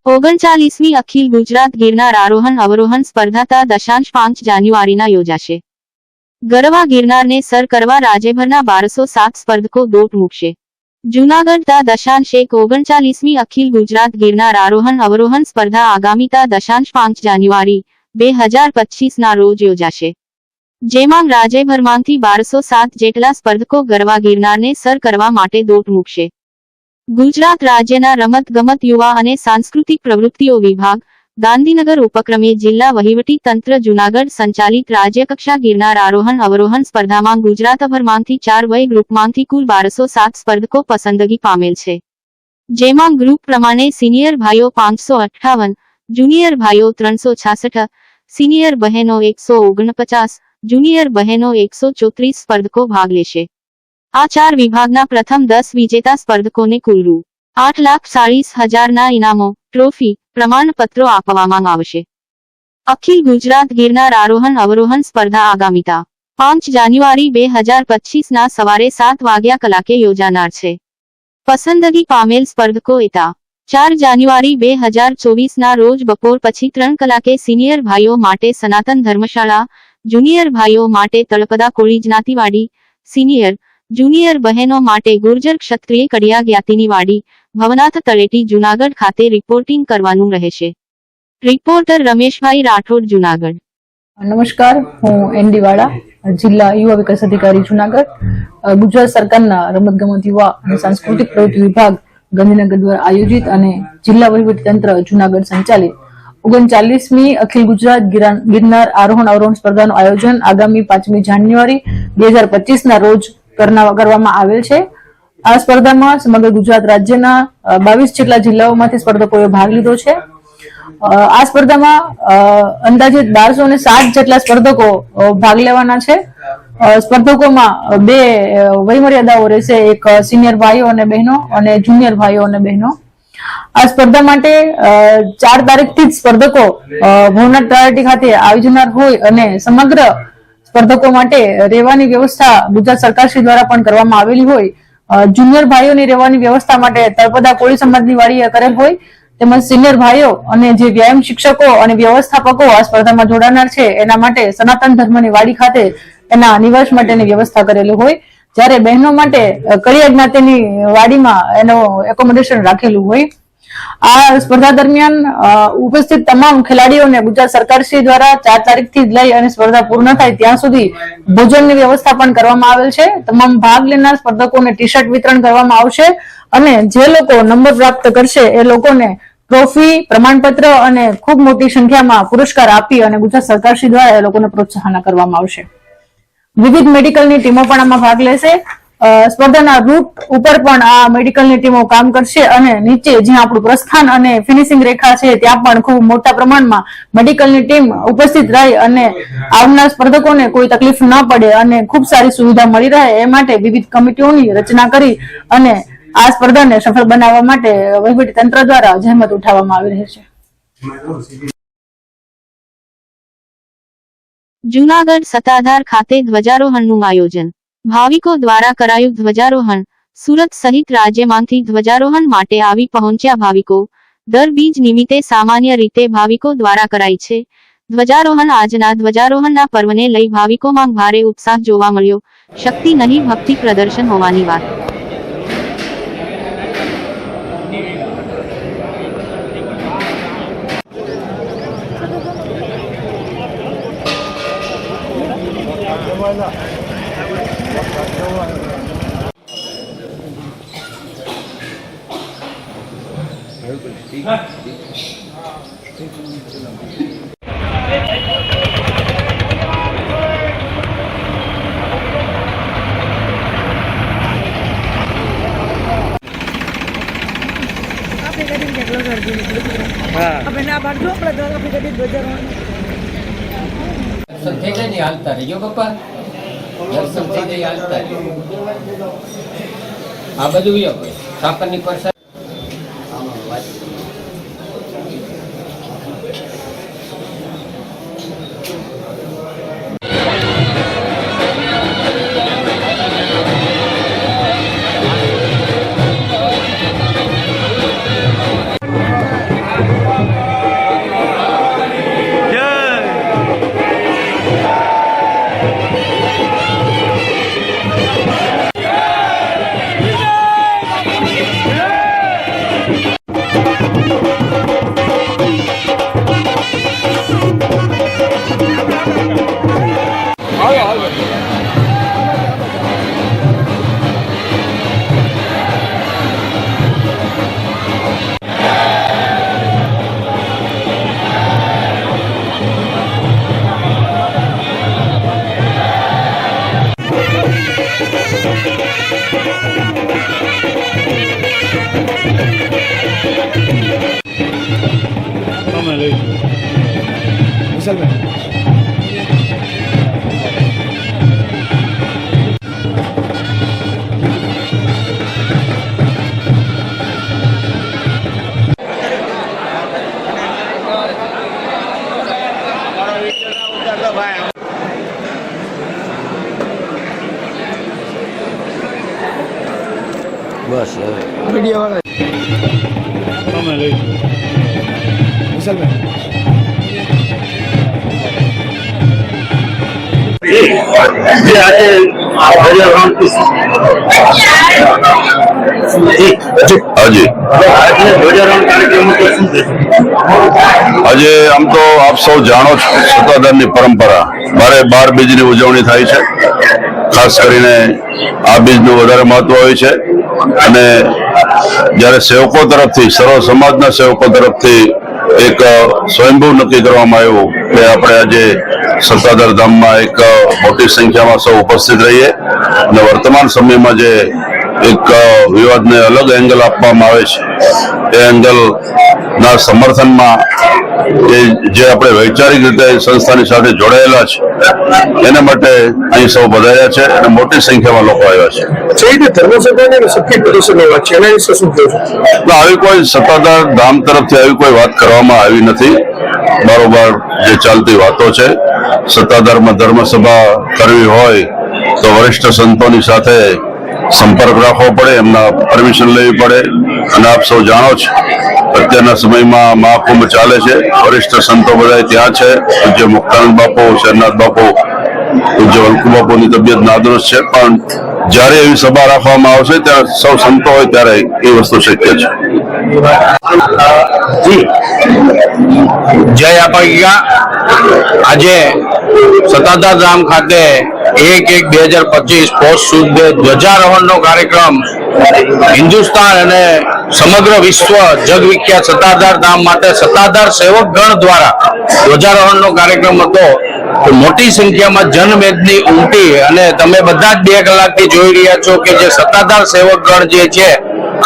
39મી અખિલ ગુજરાત ગિરનાર આરોહણ અવરોહણ સ્પર્ધા 5 જાન્યુઆરીના યોજાશે। ગરવા ગિરનારને સર કરવા રાજ્યભરના 1207 સ્પર્ધકો દોટ મૂકશે। જૂનાગઢ 39મી અખિલ ગુજરાત ગિરનાર આરોહણ અવરોહણ સ્પર્ધા આગામી 5 જાન્યુઆરી 2025ના રોજ યોજાશે, જેમાં રાજ્યભરમાંથી 1207 જેટલા સ્પર્ધકો ગરવા ગિરનારને સર કરવા માટે દોટ મૂકશે। ગુજરાત રાજ્યના રમત-ગમત યુવા અને સાંસ્કૃતિક પ્રવૃત્તિઓ વિભાગ ગાંધીનગર ઉપક્રમે જિલ્લા વહીવટી તંત્ર જૂનાગઢ સંચાલિત રાજ્યકક્ષા ગિરનાર આરોહણ અવરોહણ સ્પર્ધામાં ગુજરાતભરમાંથી 4 વય ગ્રુપમાંથી કુલ 1207 સ્પર્ધકો પસંદગી પામેલ છે, જેમાં ગ્રુપ પ્રમાણે સિનિયર ભાઈઓ 558, જુનિયર ભાઈઓ 366, સિનિયર બહેનો 149, જુનિયર બહેનો 134 સ્પર્ધકો ભાગ લેશે। આ 4 વિભાગના પ્રથમ 10 વિજેતા સ્પર્ધકોને કુલ રૂ. 8,40,000ના ઇનામો, ટ્રોફી, પ્રમાણપત્રો આપવામાં આવશે। અખિલ ગુજરાત ગિરનાર આરોહણ અવરોહણ સ્પર્ધા આગામી 5 જાન્યુઆરી 2025ના સવારે 7 વાગ્યા કલાકે યોજાનાર છે। પસંદગી પામેલ સ્પર્ધકો 4 જાન્યુઆરી 2024ના રોજ બપોર પછી 3 કલાકે સિનિયર ભાઈઓ માટે સનાતન ધર્મશાળા, જુનિયર ભાઈઓ માટે તળપદા કોળી જ્ઞાતિવાડી, સિનિયર જુનિયર બહેનો માટે ગુર્જર ક્ષત્રિય કડિયા જ્ઞાતિની વાડી, ભવનાથ તળેટી જૂનાગઢ ખાતે રિપોર્ટિંગ કરવાનું રહેશે। રિપોર્ટર રમેશભાઈ રાઠોડ, જૂનાગઢ। નમસ્કાર, હું એનડી વાળા, જિલ્લા યુવા વિકાસ અધિકારી જૂનાગઢ। ગુજરાત સરકારના રમતગમત યુવા અને સાંસ્કૃતિક પ્રવૃત્તિ વિભાગ ગાંધીનગર દ્વારા આયોજિત અને જિલ્લા વહીવટી તંત્ર જૂનાગઢ સંચાલિત 39મી અખિલ ગુજરાત ગિરનાર આરોહણ અવરોહણ સ્પર્ધાનું આયોજન આગામી 5મી જાન્યુઆરી 2025ના રોજ કરવામાં આવેલ છે। આ સ્પર્ધામાં સમગ્ર ગુજરાત રાજ્યના 22 જેટલા જિલ્લાઓમાંથી સ્પર્ધકોએ ભાગ લીધો છે। આ સ્પર્ધામાં અંદાજિત 1207 જેટલા સ્પર્ધકો ભાગ લેવાના છે। સ્પર્ધકોમાં 2 વયમર્યાદાઓ રહેશે, એક સિનિયર ભાઈઓ અને બહેનો અને જુનિયર ભાઈઓ અને બહેનો। આ સ્પર્ધા માટે 4 તારીખથી જ સ્પર્ધકો ભવનાથ તળેટી ખાતે આવી જનાર હોય અને સમગ્ર સ્પર્ધકો માટે રહેવાની વ્યવસ્થા ગુજરાત સરકાર શ્રી દ્વારા પણ કરવામાં આવેલી હોય। જુનિયર ભાઈઓની રહેવાની વ્યવસ્થા માટે તળપદા કોળી સમાજની વાડીએ કરેલ હોય, તેમજ સિનિયર ભાઈઓ અને જે વ્યાયામ શિક્ષકો અને વ્યવસ્થાપકો આ સ્પર્ધામાં જોડાનાર છે એના માટે સનાતન ધર્મની વાડી ખાતે એના નિવાસ માટેની વ્યવસ્થા કરેલી હોય, જ્યારે બહેનો માટે કડિયા જ્ઞાતિની વાડીમાં એનો એકોમોડેશન રાખેલું હોય। આ સ્પર્ધા દરમિયાન ઉપસ્થિત તમામ ખેલાડીઓને ગુજરાત સરકાર શ્રી દ્વારા 4 તારીખથી લઈ અને સ્પર્ધા પૂર્ણ થાય ત્યાં સુધી ભોજનની વ્યવસ્થા પણ કરવામાં આવેલ છે। તમામ ભાગ લેનાર સ્પર્ધકોને ટી-શર્ટ વિતરણ કરવામાં આવશે અને જે લોકો નંબર પ્રાપ્ત કરશે એ લોકોને ટ્રોફી, પ્રમાણપત્ર અને ખૂબ મોટી સંખ્યામાં પુરસ્કાર આપી અને ગુજરાત સરકાર શ્રી દ્વારા એ લોકોને પ્રોત્સાહન કરવામાં આવશે। વિવિધ મેડિકલની ટીમો પણ આમાં ભાગ લેશે। સ્પર્ધાના રૂટ ઉપર પણ આ મેડિકલની ટીમો કામ કરશે અને નીચે જ્યાં આપણું પ્રસ્થાન અને ફિનિશિંગ રેખા છે ત્યાં પણ ખૂબ મોટા પ્રમાણમાં મેડિકલની ટીમ ઉપસ્થિત રહી અને આવનાર સ્પર્ધકોને કોઈ તકલીફ ન પડે અને ખૂબ સારી સુવિધા મળી રહે એ માટે વિવિધ કમિટીઓની રચના કરી અને આ સ્પર્ધાને સફળ બનાવવા માટે વહીવટી તંત્ર દ્વારા જહેમત ઉઠાવવામાં આવી રહી છે। જૂનાગઢ સત્તાધાર ખાતે ધ્વજારોહણનું આયોજન, ભાવિકો દ્વારા કરાયું ધ્વજારોહણ। સુરત સહિત રાજ્યમાંથી ધ્વજારોહણ માટે આવી પહોંચ્યા ભાવિકો। દર બીજ નિમિત્તે સામાન્ય રીતે ભાવિકો દ્વારા કરાય છે ધ્વજારોહણ। આજના ધ્વજારોહણના પર્વને લઈ ભાવિકોમાં ભારે ઉત્સાહ જોવા મળ્યો। શક્તિ નહીં ભક્તિ પ્રદર્શન હોવાની વાત। આ બધું સાપરની પરસાદ બસ આજે આમ તો આપ સૌ જાણો છો સત્તાધારની પરંપરા બારે 12 બીજની ઉજવણી થાય છે. ખાસ કરીને આ બીજનું વધારે મહત્વ હોય છે અને જ્યારે સેવકો તરફથી સર્વ સમાજના સેવકો તરફથી એક સ્વયંભૂ નક્કી કરવામાં આવ્યું કે આપણે આજે સત્તાધાર ધામમાં એક મોટી સંખ્યામાં સૌ ઉપસ્થિત રહીએ અને વર્તમાન સમયમાં જે એક વિવાદને અલગ એંગલ આપવામાં આવે છે એ એંગલના સમર્થનમાં જે આપણે વૈચારિક રીતે સંસ્થાની સાથે જોડાયેલા છે એના માટે અહીં સૌ પધાર્યા છે અને મોટી સંખ્યામાં લોકો આવ્યા છે. આવી કોઈ સત્તાધાર ધામ તરફથી આવી કોઈ વાત કરવામાં આવી નથી. બરોબર જે ચાલતી વાતો છે, સત્તાધારમાં ધર્મસભા કરવી હોય તો વરિષ્ઠ સંતોની સાથે સંપર્ક રાખવો પડે, એમના પરમિશન લેવી પડે અને આપ સૌ જાણો છો અત્યારના સમયમાં મહાકુંભ ચાલે છે. વરિષ્ઠ સંતો બધા ત્યાં છે. પૂજ્ય મુક્તાનંદ બાપુ, શરનાથ બાપુ, પૂજ્ય વલ્કુ બાપુની તબિયત નાદુરસ્ત છે, પણ જ્યારે એવી સભા રાખવામાં આવશે ત્યારે સૌ સંતો હોય ત્યારે એ વસ્તુ શક્ય છે. જય આપા. આજે સત્તાધાર ધામ ખાતે 1/1/2025 પોષ સુદ ધ્વજારોહણનો કાર્યક્રમ હિન્દુસ્તાન અને સમગ્ર વિશ્વ જગવિખ્યાત સત્તાધાર ધામ માટે સત્તાધાર સેવક ગણ દ્વારા ધ્વજારોહણનો કાર્યક્રમ હતો. મોટી સંખ્યામાં જનમેદની ઉમટી અને તમે બધા જ 2 કલાકથી જોઈ રહ્યા છો કે જે સત્તાધાર સેવક ગણ જે છે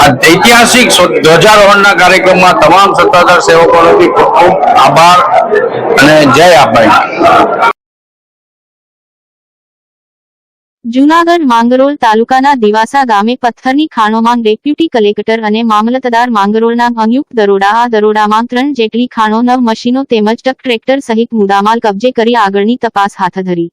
આ ઐતિહાસિક ધ્વજારોહણના કાર્યક્રમમાં તમામ સત્તાધાર સેવકોનો ખૂબ ખૂબ આભાર અને જય આભાર. જૂનાગઢ માંગરોળ તાલુકાના દિવાસા ગામે પથ્થરની ખાણોમાં ડેપ્યુટી કલેક્ટર અને મામલતદાર માંગરોળના સંયુક્ત દરોડા. આ દરોડામાં 3 જેટલી ખાણો, 9 મશીનો તેમજ ટ્રેક્ટર સહિત મુદ્દામાલ કબજે કરી આગળની તપાસ હાથ ધરી.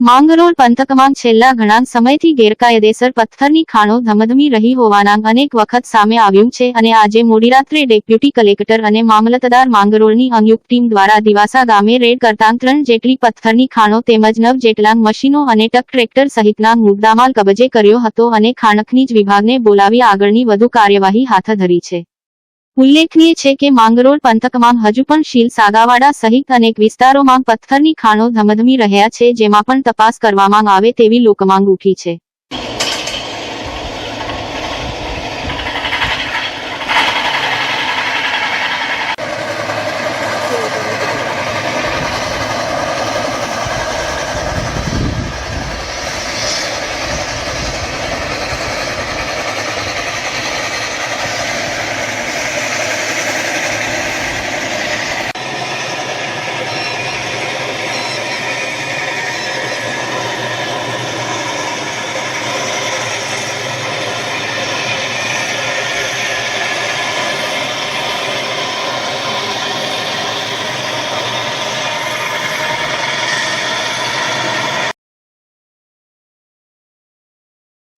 માંગરોળ પંથકમાં છેલ્લા ઘણા સમયથી ગેરકાયદેસર પથ્થરની ખાણો ધમધમી રહી હોવાના અનેક વખત સામે આવ્યું છે અને આજે મોડી રાત્રે ડેપ્યુટી કલેક્ટર અને મામલતદાર માંગરોળની સંયુક્ત ટીમ દ્વારા દિવાસા ગામે રેડ કરતા 3 જેટલી પથ્થરની ખાણો તેમજ 9 જેટલા મશીનો અને ટ્રેક્ટર સહિતના મુદ્દામાલ કબજે કર્યો હતો અને ખાણખનીજ વિભાગને બોલાવી આગળની વધુ કાર્યવાહી હાથ ધરી છે. ઉલ્લેખનીય છે કે માંગરોળ પંથકમાં હજુ પણ શીલ, સાગાવાડા સહિત અનેક વિસ્તારોમાં પથ્થરની ખાણો ધમધમી રહ્યા છે, જેમાં પણ તપાસ કરવામાં આવે તેવી લોકમાંગ ઉઠી છે.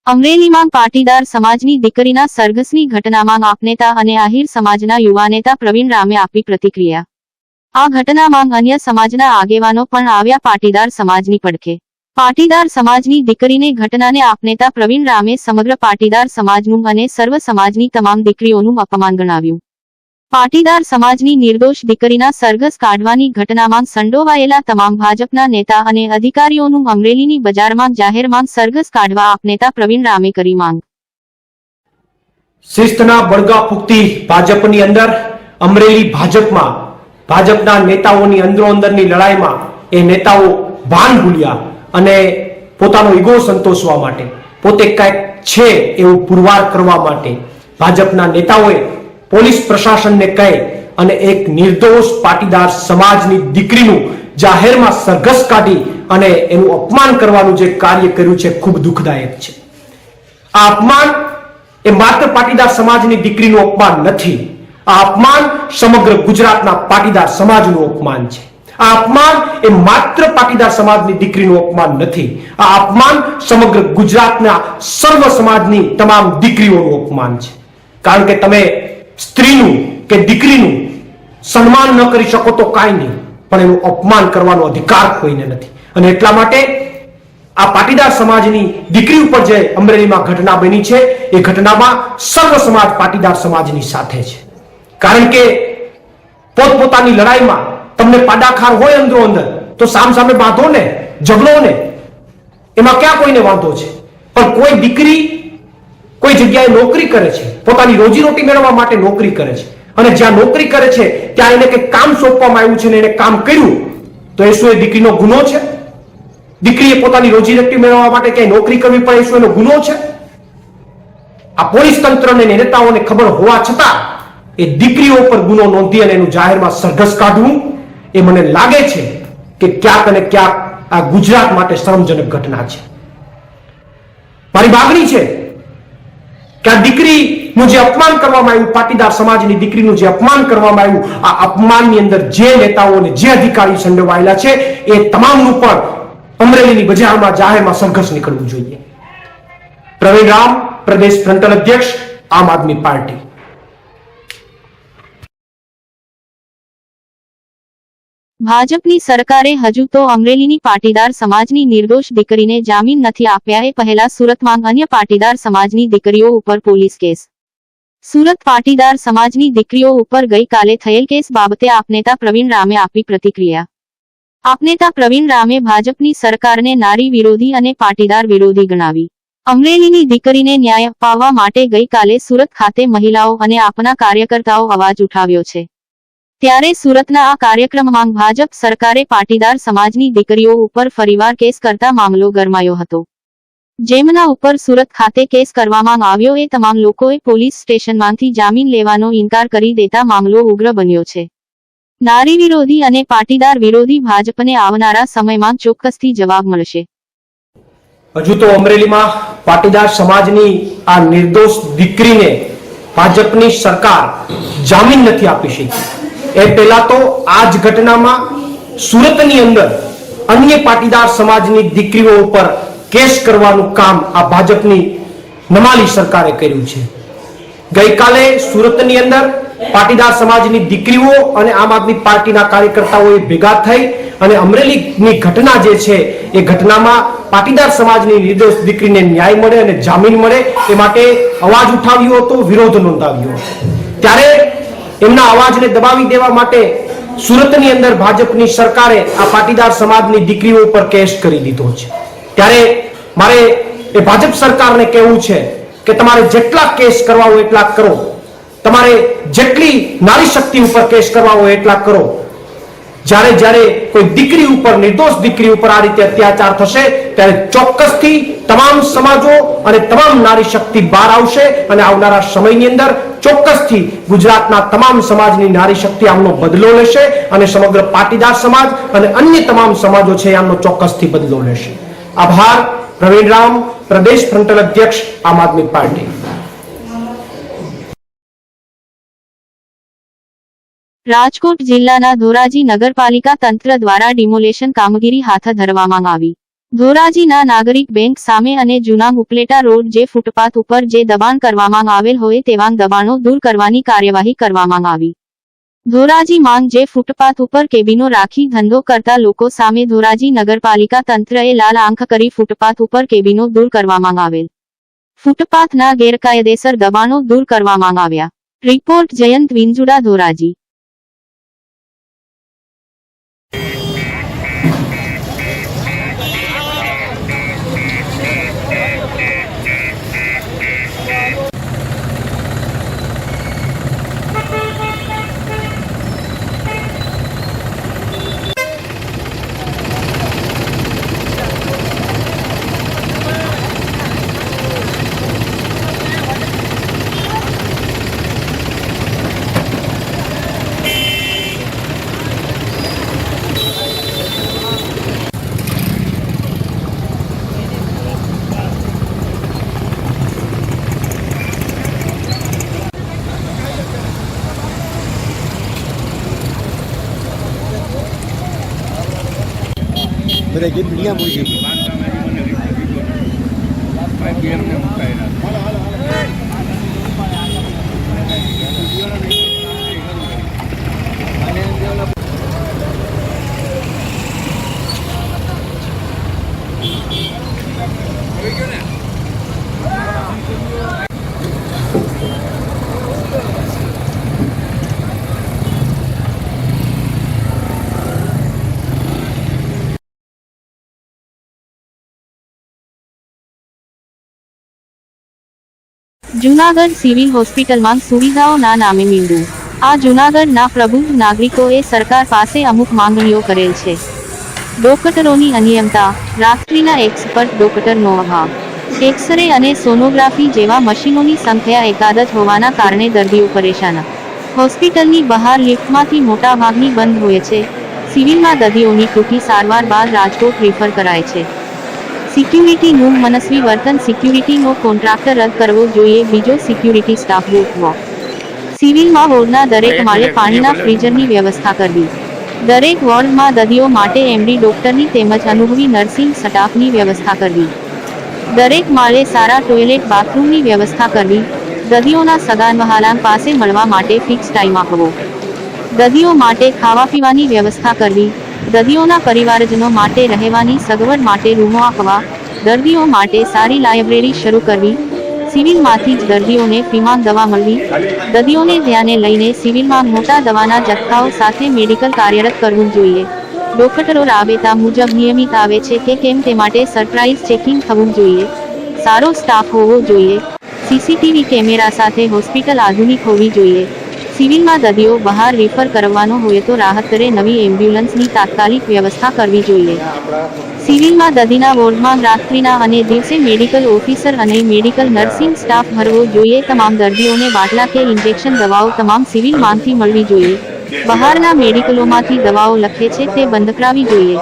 અમરેલીમાં પાટીદાર સમાજની દીકરીના સરઘસની ઘટનામાં આપનેતા અને આહિર સમાજના યુવા નેતા પ્રવીણ રામે આપી પ્રતિક્રિયા. આ ઘટનામાં અન્ય સમાજના આગેવાનો પણ આવ્યા પાટીદાર સમાજની પડખે. પાટીદાર સમાજની દીકરીને ઘટનાને આપનેતા પ્રવીણ રામે સમગ્ર પાટીદાર સમાજનું અને સર્વ સમાજની તમામ દીકરીઓનું અપમાન ગણાવ્યું. પાટીદાર સમાજની નિર્દોષ દીકરીના સરઘસ કાઢવાની ઘટનામાં સંડોવાયેલા તમામ ભાજપના નેતા અને અધિકારીઓનું અમરેલીની બજારમાં જાહેરમાં સરઘસ કાઢવા આપનેતા પ્રવીણ રામે કરી માંગ. શિસ્તના બળગા ફૂંકતી ભાજપની અંદર અમરેલી ભાજપમાં ભાજપના નેતાઓની અંદરોઅંદરની લડાઈમાં એ નેતાઓ ભાન ભૂલ્યા અને પોતાનો ઈગો સંતોષવા માટે, પોતે કંઈક છે એવું પુરવાર કરવા માટે ભાજપના નેતાઓએ પોલીસ પ્રશાસનને કહે અને એક નિર્દોષ પાટીદાર સમાજની દીકરીનું જાહેરમાં સરઘસ કાઢી અને એનું અપમાન કરવાનું જે કાર્ય કર્યું છે ખૂબ દુઃખદાયક છે. આ અપમાન એ માત્ર પાટીદાર સમાજની દીકરીનું અપમાન નથી. આ અપમાન સમગ્ર ગુજરાતના પાટીદાર સમાજનું અપમાન છે. આ અપમાન એ માત્ર પાટીદાર સમાજની દીકરીનું અપમાન નથી. આ અપમાન સમગ્ર ગુજરાતના સર્વ સમાજની તમામ દીકરીઓનું અપમાન છે. કારણ કે તમે સ્ત્રીનું કે દીકરીનું સન્માન ન કરી શકો તો કાંઈ નહીં, પણ એનું અપમાન કરવાનો અધિકાર કોઈને નથી. અને એટલા માટે આ પાટીદાર સમાજની દીકરી ઉપર જે અમરેલીમાં ઘટના બની છે એ ઘટનામાં સર્વ સમાજ પાટીદાર સમાજની સાથે છે. કારણ કે પોતપોતાની લડાઈમાં તમને પાડાખાર હોય અંદરો અંદર તો સામે બાંધો ને, ઝઘડો ને, એમાં ક્યાં કોઈને વાંધો છે. પણ કોઈ દીકરી કોઈ જગ્યાએ નોકરી કરે છે, પોતાની રોજીરોટી મેળવવા માટે નોકરી કરે છે, અને જ્યાં નોકરી કરે છે ત્યાં એને કંઈક કામ સોંપવામાં આવ્યું છે ને એને કામ કર્યું, તો એ શું એ દીકરીનો ગુનો છે? દીકરીએ પોતાની રોજીરોટી મેળવવા માટે ક્યાંય નોકરી કરવી પડે, શું એનો ગુનો છે? આ પોલીસ તંત્રને નેતાઓને ખબર હોવા છતાં એ દીકરીઓ પર ગુનો નોંધી અને એનું જાહેરમાં સરઘસ કાઢવું એ મને લાગે છે કે ક્યાંક અને ક્યાંક આ ગુજરાત માટે શરમજનક ઘટના છે. મારી માગણી છે કે આ દીકરીનું જે અપમાન કરવામાં આવ્યું, પાટીદાર સમાજની દીકરીનું જે અપમાન કરવામાં આવ્યું, આ અપમાનની અંદર જે નેતાઓ અને જે અધિકારી સંડોવાયેલા છે એ તમામનું પણ અમરેલીની બજારમાં જાહેરમાં સરઘસ નીકળવું જોઈએ. પ્રવીણ રામ, પ્રદેશ ફ્રન્ટલ અધ્યક્ષ, આમ આદમી પાર્ટી. ભાજપની સરકારે હજુ તો અમરેલીની પાટીદાર સમાજની નિર્દોષ દીકરીને જામીન નથી આપ્યા. એ પહેલા સુરતમાં અન્ય પાટીદાર સમાજની દીકરીઓ ઉપર પોલીસ કેસ. સુરત પાટીદાર સમાજની દીકરીઓ ઉપર ગઈકાલે થયેલ કેસ બાબતે આપનેતા પ્રવીણ રામે આપી પ્રતિક્રિયા. આપનેતા પ્રવીણ રામે ભાજપની સરકારને નારી વિરોધી અને પાટીદાર વિરોધી ગણાવી. અમરેલીની દીકરીને ન્યાય અપાવવા માટે ગઈકાલે સુરત ખાતે મહિલાઓ અને આપના કાર્યકર્તાઓ અવાજ ઉઠાવ્યો છે. ત્યારે સુરતના આ કાર્યક્રમમાં ભાજપ સરકારે પાટીદાર સમાજની દીકરીઓ ઉપર ફરીવાર કેસ કરતા મામલો ગરમાયો હતો. જેમના ઉપર સુરત ખાતે કેસ કરવામાં આવ્યો એ તમામ લોકોએ પોલીસ સ્ટેશનમાંથી જામીન લેવાનો ઇનકાર કરી દેતા મામલો ઉગ્ર બન્યો છે. નારી વિરોધી અને પાટીદાર વિરોધી ભાજપને આવનારા સમયમાં ચોક્કસથી જવાબ મળશે. હજુ તો અમરેલીમાં પાટીદાર સમાજની આ નિર્દોષ દીકરીને ભાજપની સરકાર જામીન નથી આપી શકી. એ પહેલા તો આ જ ઘટનામાં સુરતની અંદર અન્ય પાટીદાર સમાજની દીકરીઓ ઉપર કેસ કરવાનું કામ આ ભાજપની નમાલી સરકારે કર્યું છે. ગઈકાલે સુરતની અંદર પાટીદાર સમાજની દીકરીઓ અને આમ આદમી પાર્ટીના કાર્યકર્તાઓએ ભેગા થઈ અને અમરેલીની ઘટના જે છે એ ઘટનામાં પાટીદાર સમાજની નિર્દોષ દીકરીને ન્યાય મળે અને જામીન મળે એ માટે અવાજ ઉઠાવ્યો હતો, વિરોધ નોંધાવ્યો હતો. ત્યારે એમના અવાજને દબાવી દેવા માટે સુરતની અંદર ભાજપની સરકારે આ પાટીદાર સમાજની દીકરીઓ ઉપર કેસ કરી દીધો છે. ત્યારે મારે એ ભાજપ સરકારને કહેવું છે કે તમારે જેટલા કેસ કરવા હોય એટલા કરો, તમારે જેટલી નારી શક્તિ ઉપર કેસ કરવા હોય એટલા કરો. જ્યારે કોઈ દીકરી ઉપર, નિર્દોષ દીકરી ઉપર આ રીતે અત્યાચાર થશે ત્યારે ચોક્કસથી તમામ સમાજો અને તમામ નારી શક્તિ બહાર આવશે અને આવનારા સમયની અંદર ચોક્કસથી ગુજરાતના તમામ સમાજની નારી શક્તિ આમનો બદલો લેશે અને સમગ્ર પાટીદાર સમાજ અને અન્ય તમામ સમાજો છે આમનો ચોક્કસથી બદલો લેશે. આભાર. પ્રવીણ રામ, પ્રદેશ ફ્રન્ટલ અધ્યક્ષ, આમ આદમી પાર્ટી. રાજકોટ જિલ્લાના ધોરાજી નગરપાલિકા તંત્ર દ્વારા ડિમોલેશન કામગીરી હાથ ધરવામાં આવી. ધોરાજીના નાગરિક બેંક સામે અને જૂના ઉપલેટા રોડ જે ફૂટપાથ ઉપર જે દબાણ કરવામાં આવેલ હોય તેવા દબાણો દૂર કરવાની કાર્યવાહી કરવામાં આવી. ધોરાજી માંગ જે ફૂટપાથ ઉપર કેબિનો રાખી ધંધો કરતા લોકો સામે ધોરાજી નગરપાલિકા તંત્રએ લાલ આંખ કરી ફૂટપાથ ઉપર કેબિનો દૂર કરવામાં આવેલ. ફૂટપાથના ગેરકાયદેસર દબાણો દૂર કરવામાં આવ્યા. રિપોર્ટ જયંત વિંજુડા, ધોરાજી. બધા ગીત અહીંયા પૂછી જૂનાગઢ સિવિલ હોસ્પિટલમાં સુવિધાઓના નામે મીંડું. આ જૂનાગઢના પ્રબુદ્ધ નાગરિકોએ સરકાર પાસે અમુક માંગણીઓ કરેલ છે. ડોક્ટરોની અનિયમતા, રાત્રિના એક્સપર્ટ ડોક્ટરનો અભાવ, એક્સરે અને સોનોગ્રાફી જેવા મશીનોની સંખ્યા એકાદ જ હોવાના કારણે દર્દીઓ પરેશાન. હોસ્પિટલની બહાર લિફ્ટમાંથી મોટા ભાગની બંધ હોય છે. સિવિલમાં દર્દીઓની ટૂંકી સારવાર બાદ રાજકોટ રિફર કરાય છે. સિક્યુરિટીનું મનસ્વી વર્તન. સિક્યુરિટીનો કોન્ટ્રાક્ટર રદ કરવો જોઈએ. બીજો, સિક્યુરિટી સ્ટાફ ગોઠવો. સિવિલમાં વોર્ડના દરેક માળે પાણીના ફ્રીઝરની વ્યવસ્થા કરવી. દરેક વોર્ડમાં દર્દીઓ માટે એમડી ડોક્ટરની તેમજ અનુભવી નર્સિંગ સ્ટાફની વ્યવસ્થા કરવી. દરેક માળે સારા ટોયલેટ બાથરૂમની વ્યવસ્થા કરવી. દર્દીઓના સગાવહાલાં પાસે મળવા માટે ફિક્સ ટાઈમ આપવો. દર્દીઓ માટે ખાવા પીવાની વ્યવસ્થા કરવી. દર્દીઓના પરિવારજનો માટે રહેવાની સગવડ માટે રૂમો આપવા. દર્દીઓ માટે સારી લાઇબ્રેરી શરૂ કરવી. સિવિલમાંથી જ દર્દીઓને ફ્રીમાં દવા મળવી. દર્દીઓને ધ્યાને લઈને સિવિલમાં મોટા દવાના જથ્થાઓ સાથે મેડિકલ કાર્યરત કરવું જોઈએ. ડોક્ટરો રાબેતા મુજબ નિયમિત આવે છે કે કેમ તે માટે સરપ્રાઇઝ ચેકિંગ થવું જોઈએ. સારો સ્ટાફ હોવો જોઈએ. સીસીટીવી કેમેરા સાથે હોસ્પિટલ આધુનિક હોવી જોઈએ. સિવિલમાં દર્દીઓ બહાર રિફર કરવાનો હોય તો રાહત દરે નવી એમ્બ્યુલન્સની તાત્કાલિક વ્યવસ્થા કરવી જોઈએ. સિવિલમાં દર્દીના વોર્ડમાં રાત્રિના અને દિવસે મેડિકલ ઓફિસર અને મેડિકલ નર્સિંગ સ્ટાફ ભરવો જોઈએ. તમામ દર્દીઓને બાટલા કે ઇન્જેક્શન દવાઓ તમામ સિવિલમાંથી મળવી જોઈએ. બહારના મેડિકલોમાંથી દવાઓ લખે છે તે બંધ કરાવવી જોઈએ.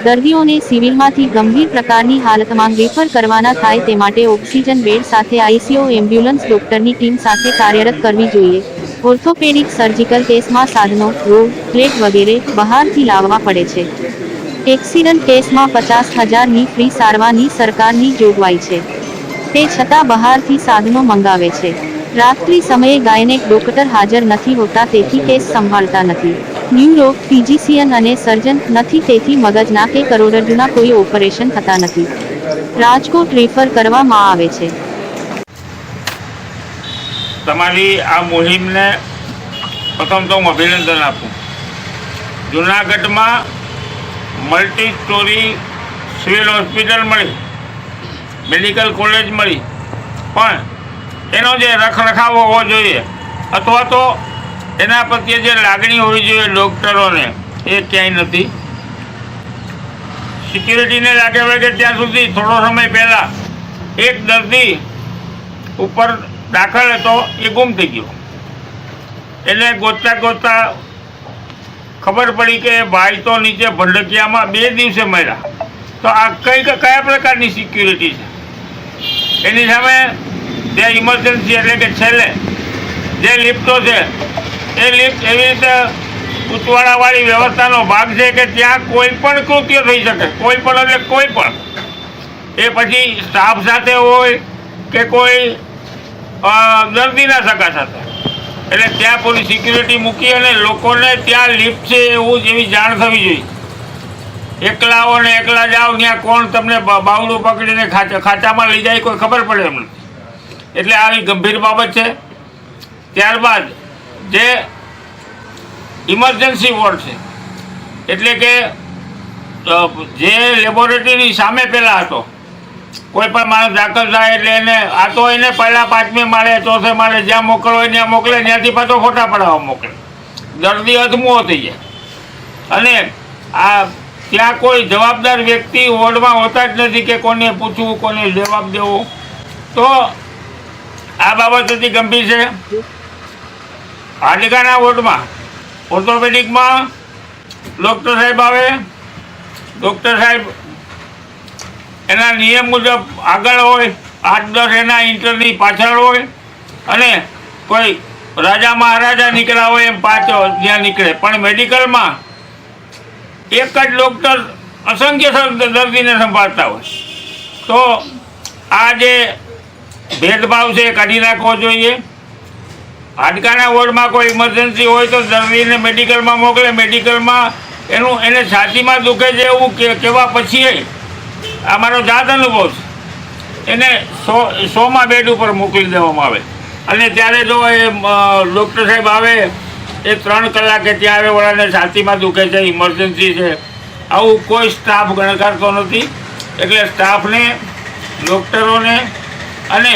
દર્દીઓને સિવિલમાંથી ગંભીર પ્રકારની હાલતમાં રિફર કરવાના થાય તે માટે ઓક્સિજન બેડ સાથે આઈસીયુ એમ્બ્યુલન્સ ડોક્ટરની ટીમ સાથે કાર્યરત કરવી જોઈએ. ઓર્થોપેડિક સર્જિકલ કેસમાં સાધનો, રોડ, પ્લેટ વગેરે બહારથી લાવવા પડે છે. એક્સિડન્ટ કેસમાં 50,000ની ફ્રી સારવારની સરકારની જોગવાઈ છે. તે છતાં બહારથી સાધનો મંગાવે છે. રાત્રિ સમયે ગાયનેક ડોક્ટર હાજર નથી હોતા તેથી કેસ સંભાળતા નથી. ન્યુરો, ફિઝિશિયન અને સર્જન નથી તેથી મગજના કે કરોડરજ્જુના કોઈ ઓપરેશન થતા નથી. રાજકોટ રિફર કરવામાં આવે છે. તમારી આ મુહિમને પ્રથમ તો હું અભિનંદન આપું. જૂનાગઢમાં મલ્ટી સ્ટોરી સિવિલ હોસ્પિટલ મળી, મેડિકલ કોલેજ મળી, પણ એનો જે રખરખાવ હોવો જોઈએ અથવા તો એના પ્રત્યે જે લાગણી હોવી જોઈએ ડૉક્ટરોને એ ક્યાંય નથી. સિક્યુરિટીને લાગે વળગે ત્યાં સુધી થોડો સમય પહેલાં એક દર્દી ઉપર દાખલ હતો એ ગુમ થઈ ગયો. એને ગોતતા ગોતતા ખબર પડી કે ભાઈ તો નીચે ભંડકિયામાં 2 દિવસે મળ્યા. તો આ કયા પ્રકારની સિક્યુરિટી છે? એની સામે જે ઇમરજન્સી એટલે કે છેલ્લે જે લિફ્ટો છે એ લિફ્ટ એવી રીતે ઉતવાળાવાળી વ્યવસ્થાનો ભાગ છે કે ત્યાં કોઈ પણ કૃત્ય થઈ શકે. કોઈ પણ એટલે કોઈ પણ, એ પછી સ્ટાફ સાથે હોય કે કોઈ દર્દીના સગા સાથે. એટલે ત્યાં પૂરી સિક્યુરિટી મૂકી અને લોકોને ત્યાં લિફ્ટ છે એવું જેવી જાણ થવી જોઈએ. એકલા આવો ને એકલા જાઓ, ત્યાં કોણ તમને બાવડું પકડીને ખાંચામાં લઈ જાય કોઈ ખબર પડે એમ નથી. એટલે આવી ગંભીર બાબત છે. ત્યારબાદ જે ઇમરજન્સી વોર્ડ છે એટલે કે જે લેબોરેટરીની સામે પહેલાં હતો, કોઈ પણ માણસ દાખલ થાય એટલે એને આ તો એને પહેલાં 5મે માળે 4થે માળે જ્યાં મોકલો હોય ત્યાં મોકલે, ત્યાંથી પાછો ફોટા પડાવવા મોકલે. દર્દી અધમુઓ થઈ જાય. અને આ ત્યાં કોઈ જવાબદાર વ્યક્તિ વોર્ડમાં હોતા જ નથી કે કોને પૂછવું, કોને જવાબ દેવો. તો આ બાબત અતિ ગંભીર છે. હાડકાના વોર્ડમાં ઓર્થોપેડિકમાં ડૉક્ટર સાહેબ આવે, ડૉક્ટર સાહેબ એના નિયમ મુજબ આગળ હોય, 8-10 એના ઇન્ટરની પાછળ હોય, અને કોઈ રાજા મહારાજા નીકળ્યા હોય એમ 5 જ્યાં નીકળે. પણ મેડિકલમાં એક જ ડૉક્ટર અસંખ્ય દર્દીને સંભાળતા હોય. તો આ જે ભેદભાવ છે એ કાઢી નાખવો જોઈએ. હાડકાના વોર્ડમાં કોઈ ઇમરજન્સી હોય તો દર્દીને મેડિકલમાં મોકલે. મેડિકલમાં એને છાતીમાં દુખે છે એવું કહેવા પછી આ મારો જાત અનુભવ છે, એને 100માં બેડ ઉપર મોકલી દેવામાં આવે. અને ત્યારે જો એ ડૉક્ટર સાહેબ આવે એ 3 કલાકે ત્યાં આવે, વળાને છાતીમાં દુખે છે, ઇમરજન્સી છે, આવું કોઈ સ્ટાફ ગણકારતો નથી. એટલે સ્ટાફને, ડૉક્ટરોને અને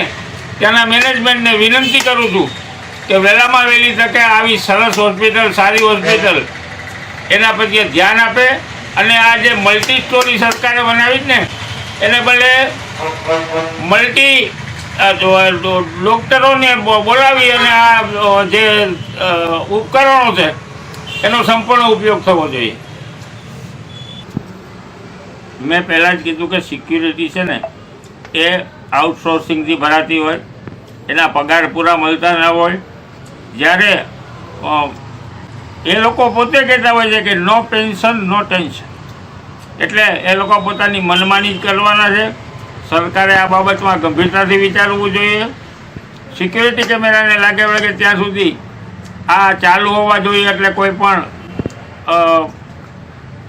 ત્યાંના મેનેજમેન્ટને વિનંતી કરું છું કે વહેલામાં વહેલી તકે આવી સરસ હોસ્પિટલ, સારી હોસ્પિટલ એના પ્રત્યે ધ્યાન આપે. અને આ જે મલ્ટી સ્ટોરી સરકારે બનાવી જ ને એને બદલે મલ્ટી ડૉક્ટરોને બોલાવી અને આ જે ઉપકરણો છે એનો સંપૂર્ણ ઉપયોગ થવો જોઈએ. મેં પહેલાં જ કીધું કે સિક્યુરિટી છે ને એ આઉટસોર્સિંગથી ભરાતી હોય, એના પગાર પૂરા મળતા ન હોય. જ્યારે એ લોકો પોતે કહેતા હોય છે કે નો પેન્શન નો ટેન્શન, એટલે એ લોકો પોતાની મનમાની જ કરવાના છે. સરકારે આ બાબતમાં ગંભીરતાથી વિચારવું જોઈએ. સિક્યુરિટી કેમેરાને લાગે વળગે ત્યાં સુધી આ ચાલુ હોવા જોઈએ, એટલે કોઈ પણ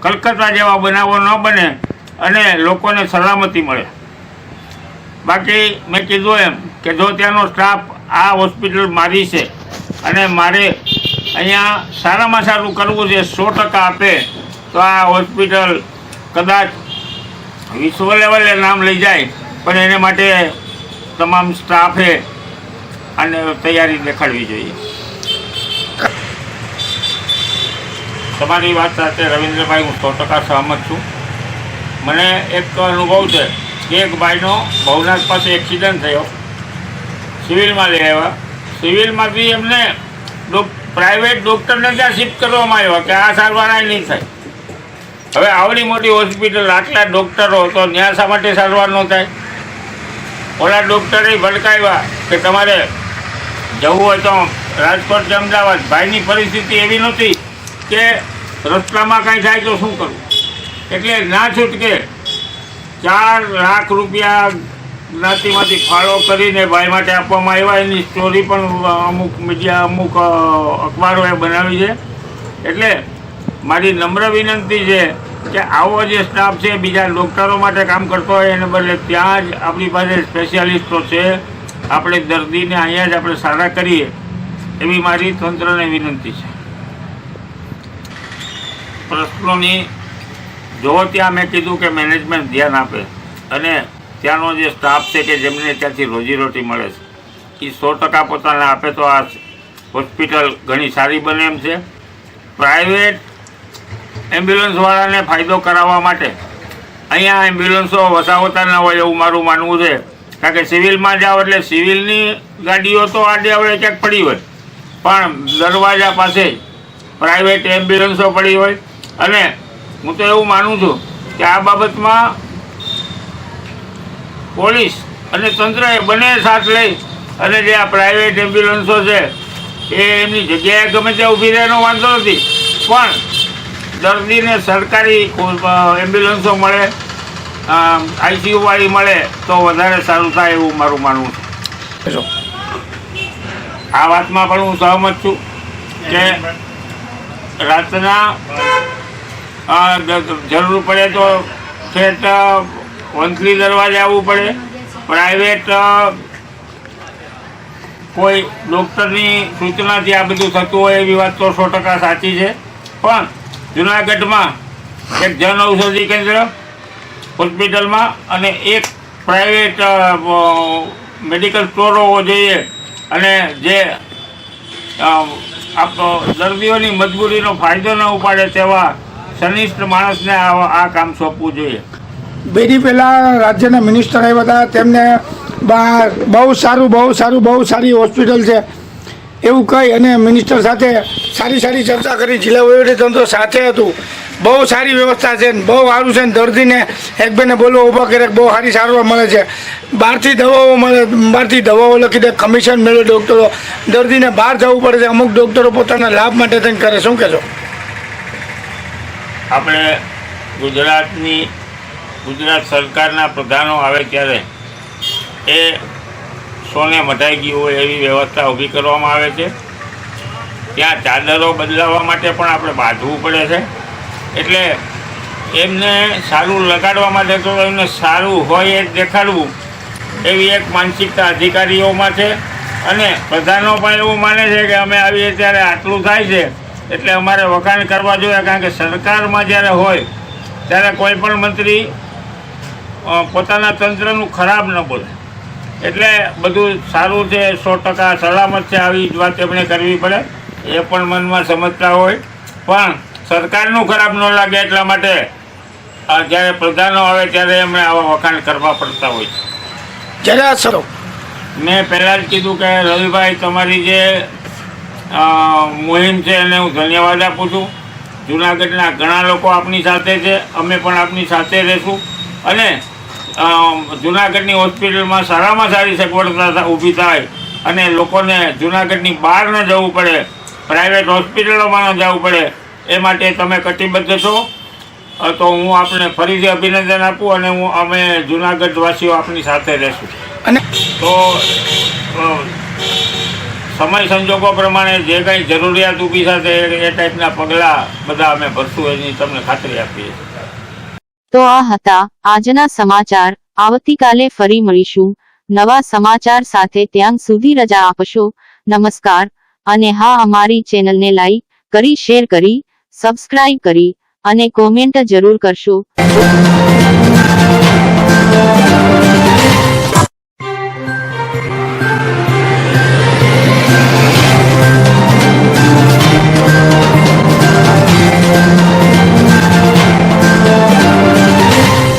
કલકત્તા જેવા બનાવો ન બને અને લોકોને સલામતી મળે. બાકી મેં કીધું એમ કે જો ત્યાંનો સ્ટાફ આ હોસ્પિટલ મારી છે અને મારે અહીંયા સારામાં સારું કરવું છે, 100% આપે તો આ હોસ્પિટલ કદાચ વિશ્વ લેવલે નામ લઈ જાય. પણ એને માટે તમામ સ્ટાફે અને તૈયારી દેખાડવી જોઈએ. તમારી વાત સાથે રવિન્દ્રભાઈ હું 100% સહમત છું. મને એક અનુભવ છે કે એક ભાઈનો ભવનાથ પાસે એક્સિડન્ટ થયો, સિવિલમાં લઈ આવ્યા. સિવિલમાંથી એમને પ્રાઇવેટ ડૉક્ટરને ત્યાં શિફ્ટ કરવામાં આવ્યો કે આ સારવાર આ નહીં થાય. હવે આવડી મોટી હોસ્પિટલ, આટલા ડૉક્ટરો, તો ત્યાં શા માટે સારવાર ન થાય? ઓલા ડૉક્ટરે ભડકાવ્યા કે તમારે જવું હોય તો રાજકોટ કે અમદાવાદ. ભાઈની પરિસ્થિતિ એવી નહોતી કે રસ્તામાં કાંઈ થાય તો શું કરવું, એટલે ના છૂટકે 4 લાખ રૂપિયા જ્ઞાતિમાંથી ફાળો કરીને ભાઈ માટે આપવામાં આવ્યા. એની સ્ટોરી પણ અમુક મીડિયા, અમુક અખબારોએ બનાવી છે. એટલે મારી નમ્ર વિનંતી છે કે આવો જે સ્ટાફ છે બીજા ડૉક્ટરો માટે કામ કરતો હોય એને બદલે ત્યાં જ આપણી પાસે સ્પેશિયાલિસ્ટો છે, આપણે દર્દીને અહીંયા જ આપણે સારા કરીએ એવી મારી તંત્રને વિનંતી છે. પ્રશ્નોની જો ત્યાં મેં કીધું કે મેનેજમેન્ટ ધ્યાન આપે અને ત્યાંનો જે સ્ટાફ છે કે જેમને ત્યાંથી રોજીરોટી મળે છે એ 100% પોતાને આપે તો આ હોસ્પિટલ ઘણી સારી બને એમ છે. પ્રાઇવેટ એમ્બ્યુલન્સવાળાને ફાયદો કરાવવા માટે અહીંયા એમ્બ્યુલન્સો વસાવતા ન હોય એવું મારું માનવું છે. કારણ કે સિવિલમાં જાઓ એટલે સિવિલની ગાડીઓ તો આડે આવડે ક્યાંક પડી હોય, પણ દરવાજા પાસે પ્રાઇવેટ એમ્બ્યુલન્સો પડી હોય. અને હું તો એવું માનું છું કે આ બાબતમાં પોલીસ અને તંત્રએ બંને સાથ લઈ અને જે આ પ્રાઇવેટ એમ્બ્યુલન્સો છે એ એમની જગ્યાએ ગમે ત્યાં ઊભી રહેવાનો વાંધો નથી, પણ દર્દીને સરકારી એમ્બ્યુલન્સો મળે, ICU વાળી મળે તો વધારે સારું થાય એવું મારું માનવું છે. આ વાતમાં પણ હું સહમત છું કે રાતના જરૂર પડે તો ઠેઠ વંથલી દરવાજે આવવું પડે. પ્રાઇવેટ કોઈ ડૉક્ટરની સૂચનાથી આ બધું થતું હોય એવી વાત તો 100% સાચી છે. પણ જુનાગઢમાં એક જન ઔષધિ કેન્દ્ર હોસ્પિટલમાં અને એક પ્રાઇવેટ મેડિકલ સ્ટોર હોવો જોઈએ. અને જે દર્દીઓની મજબૂરીનો ફાયદો ન ઉપાડે તેવા સનિષ્ઠ માણસને આ કામ સોંપવું જોઈએ. બે દી પહેલાં રાજ્યના મિનિસ્ટર આવ્યા હતા, તેમને બહુ સારી હોસ્પિટલ છે એવું કહી અને મિનિસ્ટર સાથે સારી ચર્ચા કરી. જિલ્લા વહીવટીતંત્ર સાથે હતું. બહુ સારી વ્યવસ્થા છે, બહુ સારું છે. દર્દીને એક બેને બોલવા ઊભા કરે, બહુ સારી સારવાર મળે છે. બહારથી દવાઓ મળે, બહારથી દવાઓ લખી દે, કમિશન મેળવે ડૉક્ટરો. દર્દીને બહાર જવું પડે છે. અમુક ડૉક્ટરો પોતાના લાભ માટે થઈને કરે. શું કહેશો? આપણે ગુજરાત સરકારના પ્રધાનો આવે ત્યારે એ સોને મઢાઈ ગયું હોય એવી વ્યવસ્થા ઊભી કરવામાં આવે છે. ત્યાં ચાદરો બદલાવવા માટે પણ આપણે બાંધવું પડે છે. એટલે એમને સારું લગાડવા માટે તો એમને સારું હોય એ જ દેખાડવું એવી એક માનસિકતા અધિકારીઓમાં છે. અને પ્રધાનો પણ એવું માને છે કે અમે આવીએ ત્યારે આટલું થાય છે એટલે અમારે વખાણ કરવા જોઈએ. કારણ કે સરકારમાં જ્યારે હોય ત્યારે કોઈ પણ મંત્રી પોતાના તંત્રનું ખરાબ ન બોલે. એટલે બધું સારું છે, 100% સલામત છે, આવી જ વાત એમણે કરવી પડે. એ પણ મનમાં સમજતા હોય પણ સરકારનું ખરાબ ન લાગે એટલા માટે જ્યારે પ્રધાનો આવે ત્યારે એમણે આવા વખાણ કરવા પડતા હોય છે. જરા સરો મેં પહેલાં જ કીધું કે રવિભાઈ, તમારી જે મુહિમ છે એને હું ધન્યવાદ આપું છું. જૂનાગઢના ઘણા લોકો આપની સાથે છે, અમે પણ આપની સાથે રહીશું. અને જૂનાગઢની હોસ્પિટલમાં સારામાં સારી સગવડતા ઊભી થાય અને લોકોને જૂનાગઢની બહાર ન જવું પડે, પ્રાઇવેટ હોસ્પિટલોમાં ન જવું પડે, એ માટે તમે કટિબદ્ધ છો. તો હું આપને ફરીથી અભિનંદન આપું અને અમે જૂનાગઢવાસીઓ આપની સાથે રહીશું. અને તો સમય સંજોગો પ્રમાણે જે કંઈ જરૂરિયાત ઊભી થશે એ ટાઈપના પગલાં બધા અમે ભરશું એની તમને ખાતરી આપીએ છીએ. તો આ હતા આજના સમાચાર. આવતીકાલે ફરી મળીશું નવા સમાચાર સાથે. ત્યાં સુધી રજા આપશો. નમસ્કાર. અને હા, અમારી ચેનલને લાઈક કરી, શેર કરી, સબસ્ક્રાઇબ કરી અને કોમેન્ટ જરૂર કરશો.